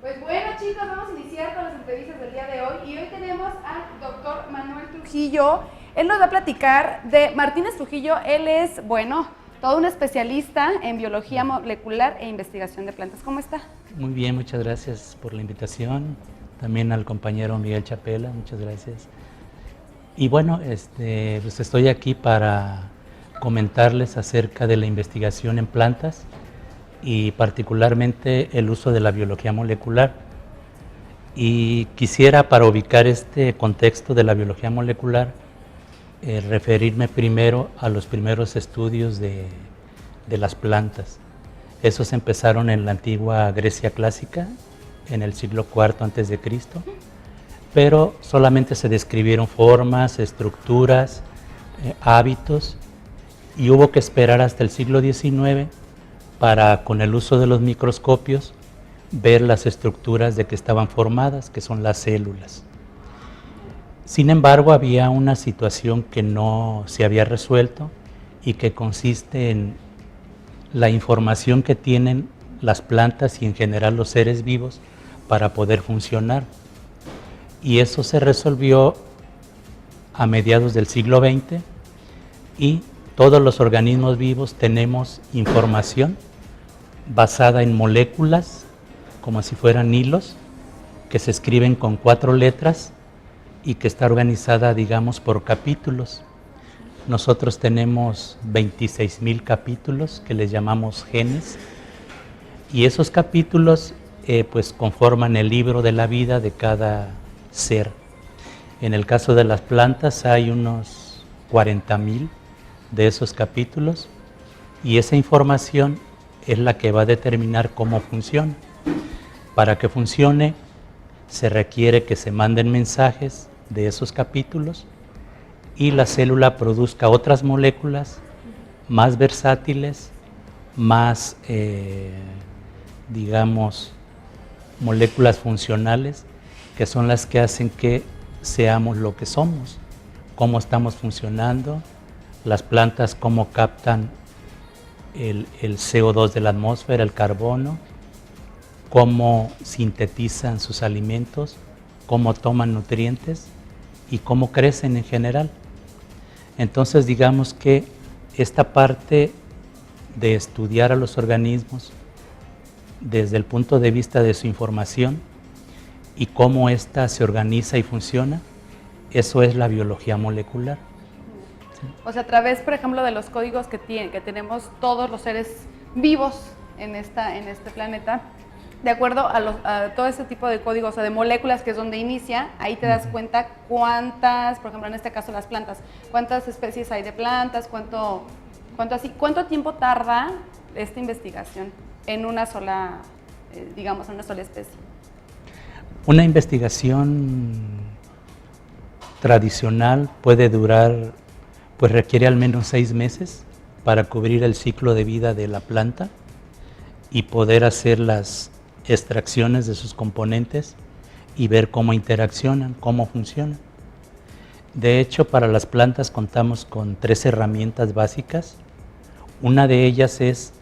Pues bueno, chicos, vamos a iniciar con las entrevistas del día de hoy y hoy tenemos al doctor Manuel Trujillo. Él nos va a platicar de Martínez Trujillo. Él es, bueno, todo un especialista en biología molecular e investigación de plantas. ¿Cómo está? Muy bien, muchas gracias por la invitación. También al compañero Miguel Chapela, muchas gracias. Y bueno, pues estoy aquí para comentarles acerca de la investigación en plantas y particularmente el uso de la biología molecular. Y quisiera, para ubicar este contexto de la biología molecular, referirme primero a los primeros estudios de las plantas. Esos empezaron en la antigua Grecia clásica, en el siglo IV a.C., pero solamente se describieron formas, estructuras, hábitos, y hubo que esperar hasta el siglo XIX para, con el uso de los microscopios, ver las estructuras de que estaban formadas, que son las células. Sin embargo, había una situación que no se había resuelto y que consiste en la información que tienen las plantas y en general los seres vivos para poder funcionar. Y eso se resolvió a mediados del siglo XX y todos los organismos vivos tenemos información basada en moléculas, como si fueran hilos, que se escriben con 4 letras y que está organizada, digamos, por capítulos. Nosotros tenemos 26,000 capítulos que les llamamos genes, y esos capítulos pues conforman el libro de la vida de cada ser. En el caso de las plantas hay unos 40,000 de esos capítulos, y esa información es la que va a determinar cómo funciona. Para que funcione se requiere que se manden mensajes de esos capítulos y la célula produzca otras moléculas más versátiles, más, digamos, moléculas funcionales, que son las que hacen que seamos lo que somos, cómo estamos funcionando, las plantas cómo captan el CO2 de la atmósfera, el carbono, cómo sintetizan sus alimentos, cómo toman nutrientes y cómo crecen en general. Entonces, digamos que esta parte de estudiar a los organismos desde el punto de vista de su información y cómo ésta se organiza y funciona, eso es la biología molecular. ¿Sí? O sea, a través, por ejemplo, de los códigos que tenemos todos los seres vivos en este planeta, de acuerdo a todo ese tipo de códigos, o sea, de moléculas, que es donde inicia, ahí te das cuenta cuántas, por ejemplo, en este caso las plantas, cuántas especies hay de plantas, cuánto tiempo tarda esta investigación en una sola, digamos, en una sola especie. Una investigación tradicional puede durar, pues requiere al menos 6 meses para cubrir el ciclo de vida de la planta y poder hacer las extracciones de sus componentes y ver cómo interaccionan, cómo funcionan. De hecho, para las plantas contamos con 3 herramientas básicas. Una de ellas es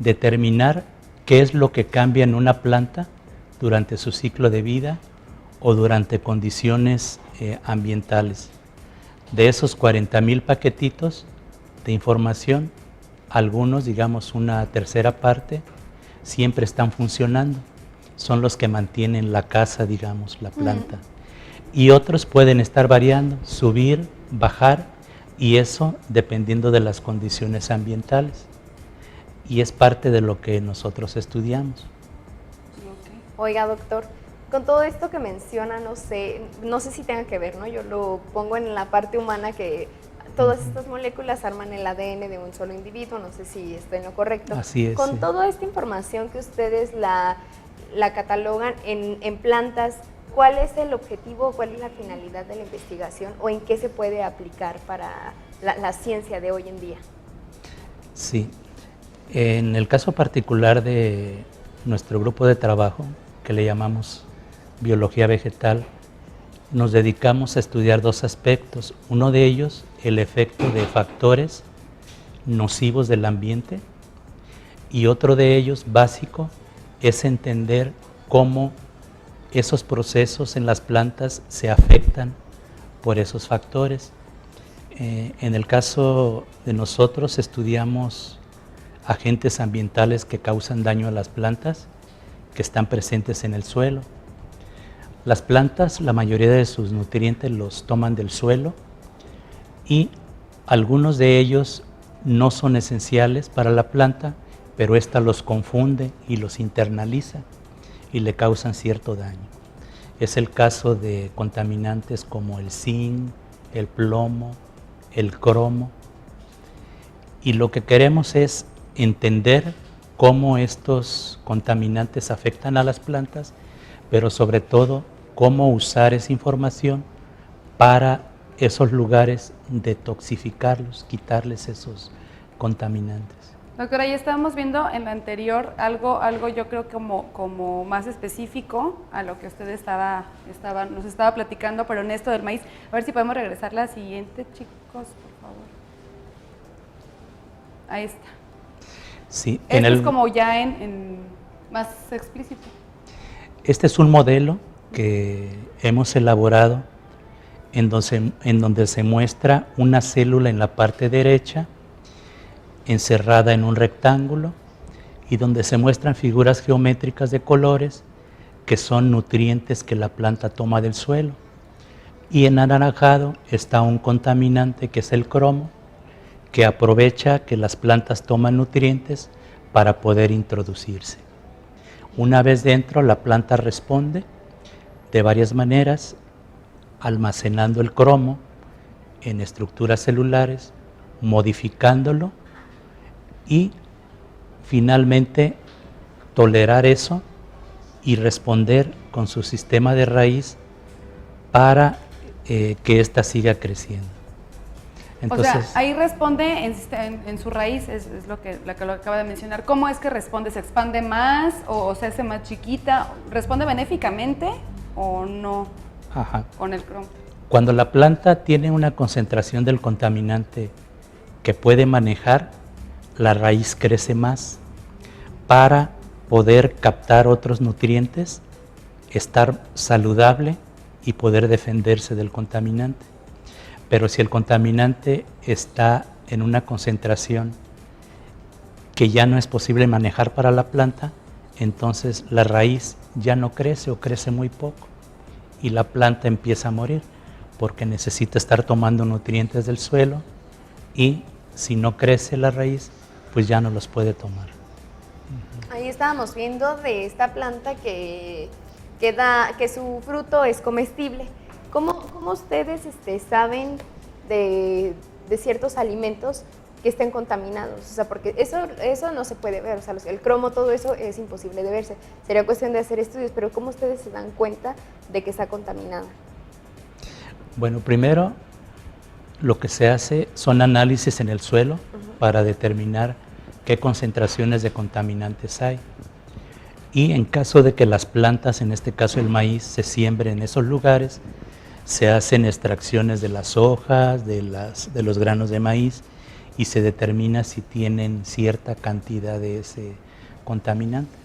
determinar qué es lo que cambia en una planta durante su ciclo de vida o durante condiciones ambientales. De esos 40,000 paquetitos de información, algunos, digamos una tercera parte, siempre están funcionando, son los que mantienen la casa, digamos, la planta. Y otros pueden estar variando, subir, bajar, y eso dependiendo de las condiciones ambientales. Y es parte de lo que nosotros estudiamos. Oiga, doctor, con todo esto que menciona, no sé si tenga que ver, ¿no? Yo lo pongo en la parte humana, que todas estas moléculas arman el ADN de un solo individuo, no sé si estoy en lo correcto. Así es. Con sí. toda esta información que ustedes la catalogan en plantas, ¿cuál es el objetivo, cuál es la finalidad de la investigación o en qué se puede aplicar para la ciencia de hoy en día? Sí, en el caso particular de nuestro grupo de trabajo, que le llamamos biología vegetal, nos dedicamos a estudiar 2 aspectos. Uno de ellos, el efecto de factores nocivos del ambiente, y otro de ellos, básico, es entender cómo esos procesos en las plantas se afectan por esos factores. En el caso de nosotros estudiamos agentes ambientales que causan daño a las plantas, que están presentes en el suelo. Las plantas, la mayoría de sus nutrientes los toman del suelo y algunos de ellos no son esenciales para la planta, pero ésta los confunde y los internaliza y le causan cierto daño. Es el caso de contaminantes como el zinc, el plomo, el cromo. Y lo que queremos es entender cómo estos contaminantes afectan a las plantas, pero sobre todo cómo usar esa información para esos lugares, detoxificarlos, quitarles esos contaminantes. Doctora, ya estábamos viendo en la anterior algo yo creo como más específico a lo que usted nos estaba platicando, pero en esto del maíz. A ver si podemos regresar la siguiente, chicos, por favor. Ahí está. Sí, Esto es como ya en más explícito. Este es un modelo que hemos elaborado en donde se muestra una célula en la parte derecha encerrada en un rectángulo y donde se muestran figuras geométricas de colores que son nutrientes que la planta toma del suelo. Y en anaranjado está un contaminante que es el cromo, que aprovecha que las plantas toman nutrientes para poder introducirse. Una vez dentro, la planta responde de varias maneras, almacenando el cromo en estructuras celulares, modificándolo y finalmente tolerar eso y responder con su sistema de raíz para que ésta siga creciendo. Entonces, o sea, ahí responde en su raíz, es lo que lo acaba de mencionar. ¿Cómo es que responde? ¿Se expande más o se hace más chiquita? ¿Responde benéficamente o no? Ajá. Con el cromo. Cuando la planta tiene una concentración del contaminante que puede manejar, la raíz crece más para poder captar otros nutrientes, estar saludable y poder defenderse del contaminante. Pero si el contaminante está en una concentración que ya no es posible manejar para la planta, entonces la raíz ya no crece o crece muy poco y la planta empieza a morir porque necesita estar tomando nutrientes del suelo y si no crece la raíz, pues ya no los puede tomar. Ahí estábamos viendo de esta planta que su fruto es comestible. ¿Cómo ustedes saben de ciertos alimentos que estén contaminados? O sea, porque eso no se puede ver, o sea, el cromo, todo eso es imposible de verse. Sería cuestión de hacer estudios, pero ¿cómo ustedes se dan cuenta de que está contaminada? Bueno, primero lo que se hace son análisis en el suelo para determinar qué concentraciones de contaminantes hay. Y en caso de que las plantas, en este caso el maíz, se siembre en esos lugares, se hacen extracciones de las hojas, de los granos de maíz y se determina si tienen cierta cantidad de ese contaminante.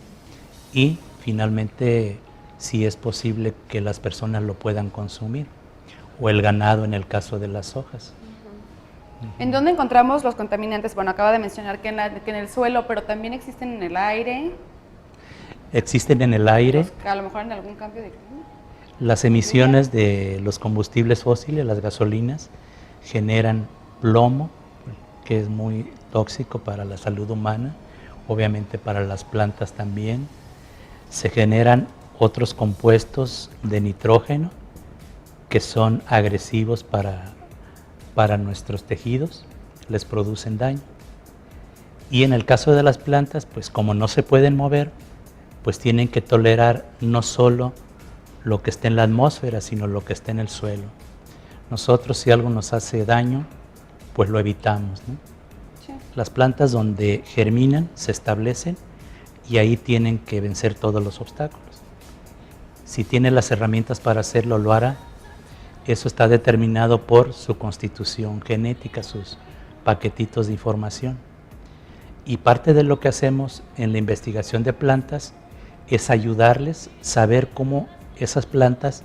Y finalmente, si es posible que las personas lo puedan consumir, o el ganado en el caso de las hojas. ¿En dónde encontramos los contaminantes? Bueno, acaba de mencionar que en el suelo, pero también existen en el aire. Existen en el aire. A lo mejor en algún cambio de clima. Las emisiones de los combustibles fósiles, las gasolinas, generan plomo, que es muy tóxico para la salud humana, obviamente para las plantas también. Se generan otros compuestos de nitrógeno que son agresivos para nuestros tejidos, les producen daño. Y en el caso de las plantas, pues como no se pueden mover, pues tienen que tolerar no solo lo que está en la atmósfera, sino lo que está en el suelo. Nosotros, si algo nos hace daño, pues lo evitamos, ¿no? Sí. Las plantas donde germinan se establecen y ahí tienen que vencer todos los obstáculos. Si tiene las herramientas para hacerlo, lo hará. Eso está determinado por su constitución genética, sus paquetitos de información. Y parte de lo que hacemos en la investigación de plantas es ayudarles, saber cómo esas plantas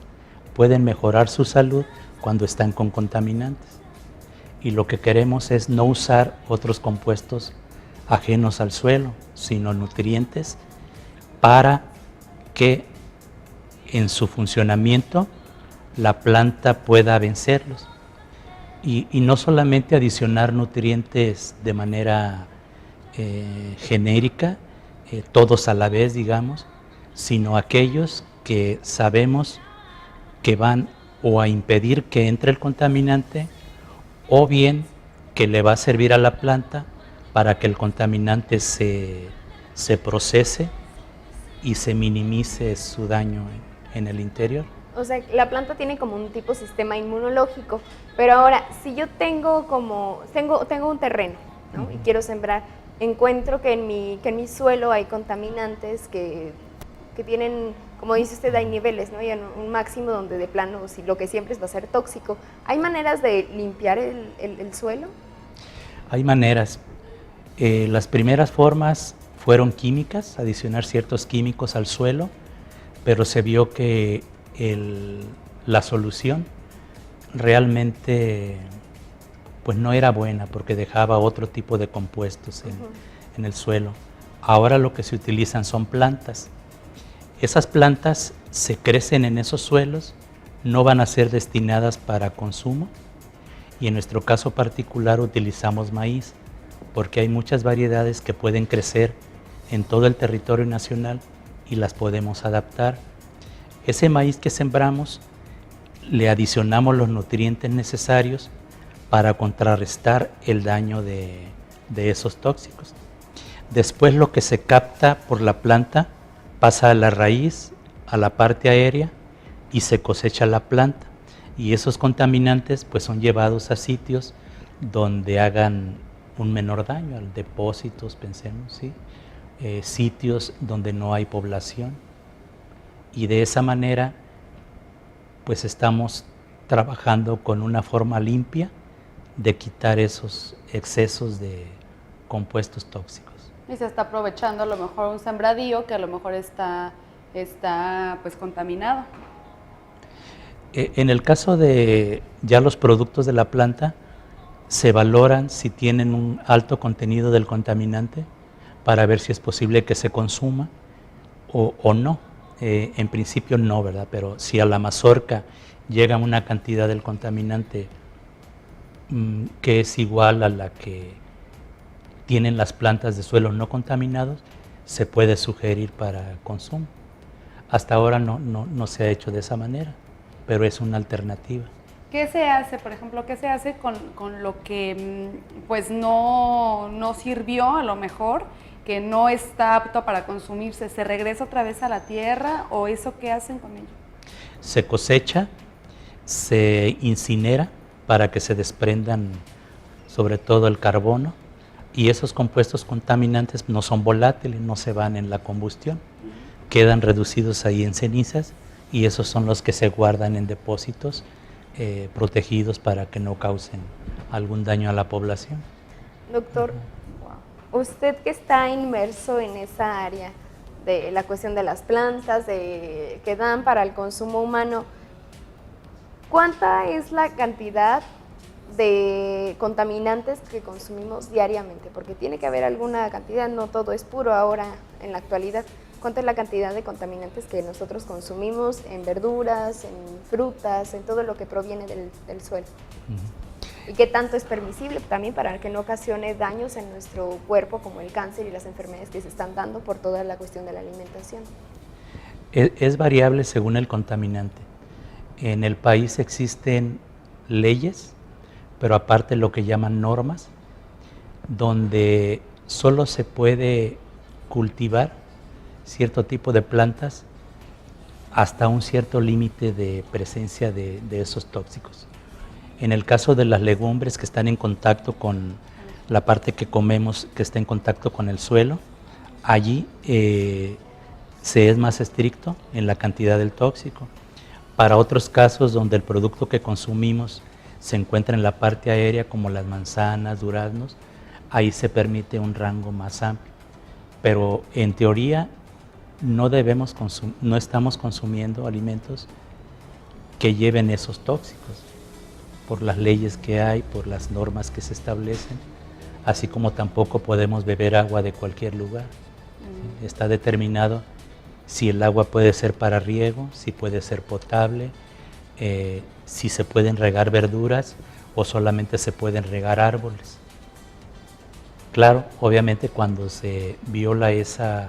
pueden mejorar su salud cuando están con contaminantes. Y lo que queremos es no usar otros compuestos ajenos al suelo, sino nutrientes para que en su funcionamiento la planta pueda vencerlos. Y no solamente adicionar nutrientes de manera genérica, todos a la vez, digamos, sino aquellos que sabemos que van o a impedir que entre el contaminante o bien que le va a servir a la planta para que el contaminante se procese y se minimice su daño en el interior. O sea, la planta tiene como un tipo sistema inmunológico, pero ahora, si yo tengo un terreno, ¿no? Y quiero sembrar, encuentro que en mi suelo hay contaminantes que tienen, como dice usted, hay niveles, ¿no? Y en un máximo donde de plano, si lo que siempre va a ser tóxico. ¿Hay maneras de limpiar el suelo? Hay maneras. Las primeras formas fueron químicas, adicionar ciertos químicos al suelo, pero se vio que la solución realmente pues no era buena porque dejaba otro tipo de compuestos en el suelo. Ahora lo que se utilizan son plantas. Esas plantas se crecen en esos suelos, no van a ser destinadas para consumo y en nuestro caso particular utilizamos maíz porque hay muchas variedades que pueden crecer en todo el territorio nacional y las podemos adaptar. Ese maíz que sembramos le adicionamos los nutrientes necesarios para contrarrestar el daño de esos tóxicos. Después lo que se capta por la planta pasa a la raíz, a la parte aérea y se cosecha la planta. Y esos contaminantes pues son llevados a sitios donde hagan un menor daño, a depósitos, pensemos, ¿sí? Sitios donde no hay población. Y de esa manera pues estamos trabajando con una forma limpia de quitar esos excesos de compuestos tóxicos. Y se está aprovechando a lo mejor un sembradío que a lo mejor está pues contaminado. En el caso de ya los productos de la planta, se valoran si tienen un alto contenido del contaminante para ver si es posible que se consuma o no. En principio no, ¿verdad? Pero si a la mazorca llega una cantidad del contaminante que es igual a la que tienen las plantas de suelos no contaminados, se puede sugerir para consumo. Hasta ahora no se ha hecho de esa manera, pero es una alternativa. ¿Qué se hace, por ejemplo, qué se hace con lo que pues no sirvió a lo mejor, que no está apto para consumirse? ¿Se regresa otra vez a la tierra o eso qué hacen con ello? Se cosecha, se incinera para que se desprendan sobre todo el carbono y esos compuestos contaminantes no son volátiles, no se van en la combustión, quedan reducidos ahí en cenizas y esos son los que se guardan en depósitos protegidos para que no causen algún daño a la población. Doctor, usted que está inmerso en esa área de la cuestión de las plantas que dan para el consumo humano, ¿cuánta es la cantidad de contaminantes que consumimos diariamente? Porque tiene que haber alguna cantidad, no todo es puro ahora en la actualidad. ¿Cuánta es la cantidad de contaminantes que nosotros consumimos en verduras, en frutas, en todo lo que proviene del suelo? ¿Y qué tanto es permisible también para que no ocasione daños en nuestro cuerpo como el cáncer y las enfermedades que se están dando por toda la cuestión de la alimentación? Es variable según el contaminante. En el país existen leyes, pero aparte lo que llaman normas, donde solo se puede cultivar cierto tipo de plantas hasta un cierto límite de presencia de esos tóxicos. En el caso de las legumbres que están en contacto con la parte que comemos, que está en contacto con el suelo, allí se es más estricto en la cantidad del tóxico. Para otros casos donde el producto que consumimos se encuentra en la parte aérea, como las manzanas, duraznos, ahí se permite un rango más amplio. Pero en teoría no estamos consumiendo alimentos que lleven esos tóxicos, por las leyes que hay, por las normas que se establecen, así como tampoco podemos beber agua de cualquier lugar. Está determinado si el agua puede ser para riego, si puede ser potable, si se pueden regar verduras o solamente se pueden regar árboles. Claro, obviamente cuando se viola esa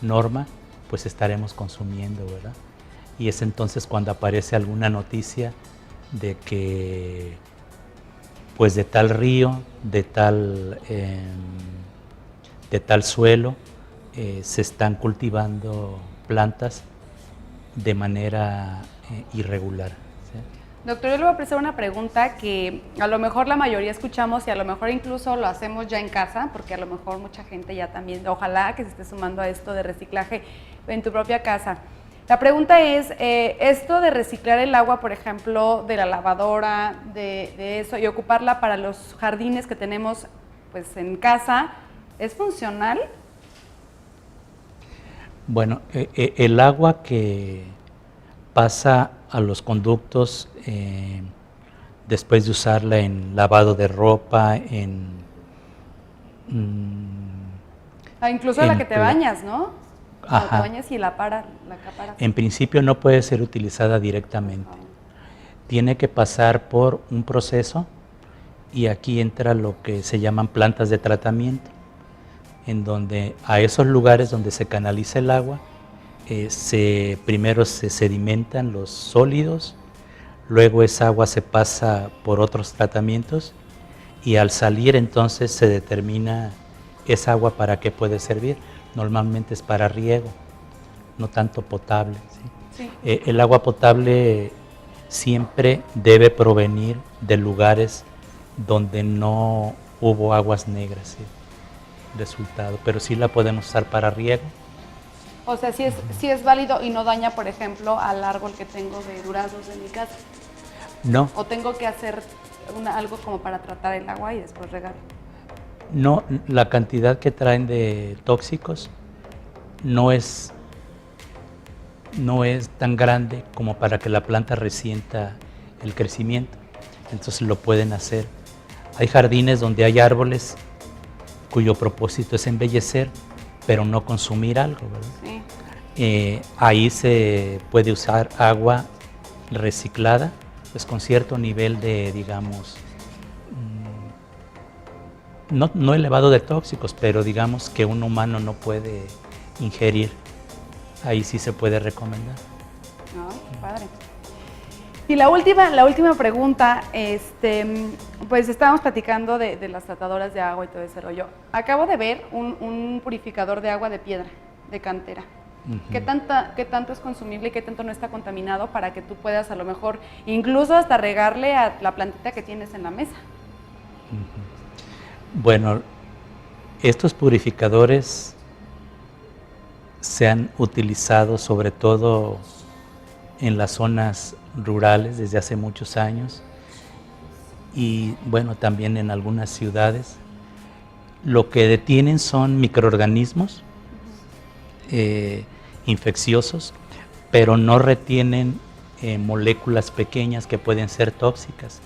norma, pues estaremos consumiendo, ¿verdad? Y es entonces cuando aparece alguna noticia de que pues de tal río, de tal suelo, se están cultivando plantas de manera irregular. ¿Sí? Doctor, yo le voy a hacer una pregunta que a lo mejor la mayoría escuchamos y a lo mejor incluso lo hacemos ya en casa, porque a lo mejor mucha gente ya también, ojalá que se esté sumando a esto de reciclaje en tu propia casa. La pregunta es, esto de reciclar el agua, por ejemplo, de la lavadora, de eso, y ocuparla para los jardines que tenemos pues, en casa, ¿es funcional? Bueno, el agua que pasa a los conductos después de usarla en lavado de ropa, Incluso la que te bañas, ¿no? Cuando te bañas y la acaparas. En principio no puede ser utilizada directamente. Tiene que pasar por un proceso y aquí entra lo que se llaman plantas de tratamiento, en donde a esos lugares donde se canaliza el agua, primero se sedimentan los sólidos, luego esa agua se pasa por otros tratamientos y al salir entonces se determina esa agua para qué puede servir. Normalmente es para riego, no tanto potable. ¿Sí? Sí. El agua potable siempre debe provenir de lugares donde no hubo aguas negras, ¿sí? Resultado, pero sí la podemos usar para riego. O sea, sí es válido y no daña, por ejemplo, al árbol que tengo de duraznos en mi casa. No. ¿O tengo que hacer algo como para tratar el agua y después regar? No, la cantidad que traen de tóxicos no es tan grande como para que la planta resienta el crecimiento. Entonces lo pueden hacer. Hay jardines donde hay árboles cuyo propósito es embellecer, pero no consumir algo, ¿verdad? Sí. Ahí se puede usar agua reciclada, pues con cierto nivel de, digamos, no elevado de tóxicos, pero digamos que un humano no puede ingerir. Ahí sí se puede recomendar. Qué padre. Y la última pregunta, pues estábamos platicando de las tratadoras de agua y todo ese rollo. Acabo de ver un purificador de agua de piedra, de cantera. Uh-huh. ¿Qué tanto es consumible y qué tanto no está contaminado para que tú puedas a lo mejor incluso hasta regarle a la plantita que tienes en la mesa? Uh-huh. Bueno, estos purificadores se han utilizado sobre todo en las zonas rurales desde hace muchos años y bueno, también en algunas ciudades. Lo que detienen son microorganismos infecciosos, pero no retienen moléculas pequeñas que pueden ser tóxicas.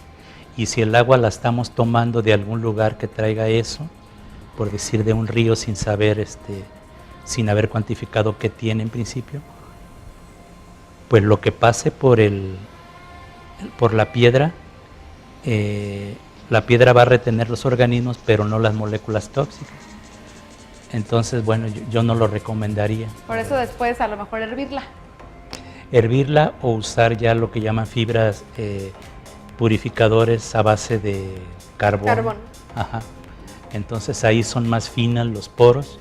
Y si el agua la estamos tomando de algún lugar que traiga eso, por decir de un río sin saber, sin haber cuantificado qué tiene en principio, pues lo que pase por la piedra va a retener los organismos, pero no las moléculas tóxicas. Entonces, bueno, yo no lo recomendaría. Por eso después a lo mejor Hervirla o usar ya lo que llaman fibras purificadores a base de carbón. Ajá. Entonces ahí son más finas los poros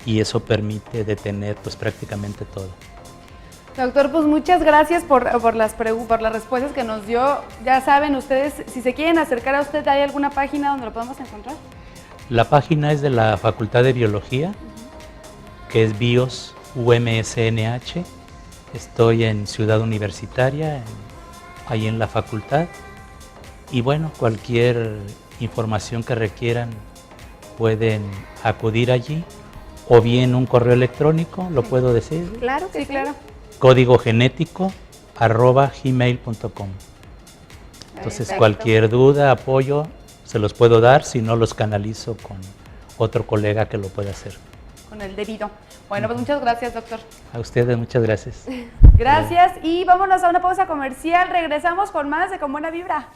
y eso permite detener pues prácticamente todo. Doctor, pues muchas gracias por las respuestas que nos dio. Ya saben ustedes, si se quieren acercar a usted, ¿hay alguna página donde lo podemos encontrar? La página es de la Facultad de Biología, que es BIOS UMSNH. Estoy en Ciudad Universitaria, ahí en la facultad. Y bueno, cualquier información que requieran pueden acudir allí o bien un correo electrónico, ¿lo puedo decir? Claro que Sí, sí. claro. Código genético @gmail.com. Entonces, Perfecto. cualquier duda, apoyo, se los puedo dar, si no los canalizo con otro colega que lo pueda hacer. Con el debido. Bueno, pues muchas gracias, doctor. A ustedes, muchas gracias. Gracias y vámonos a una pausa comercial. Regresamos con más de Con Buena Vibra.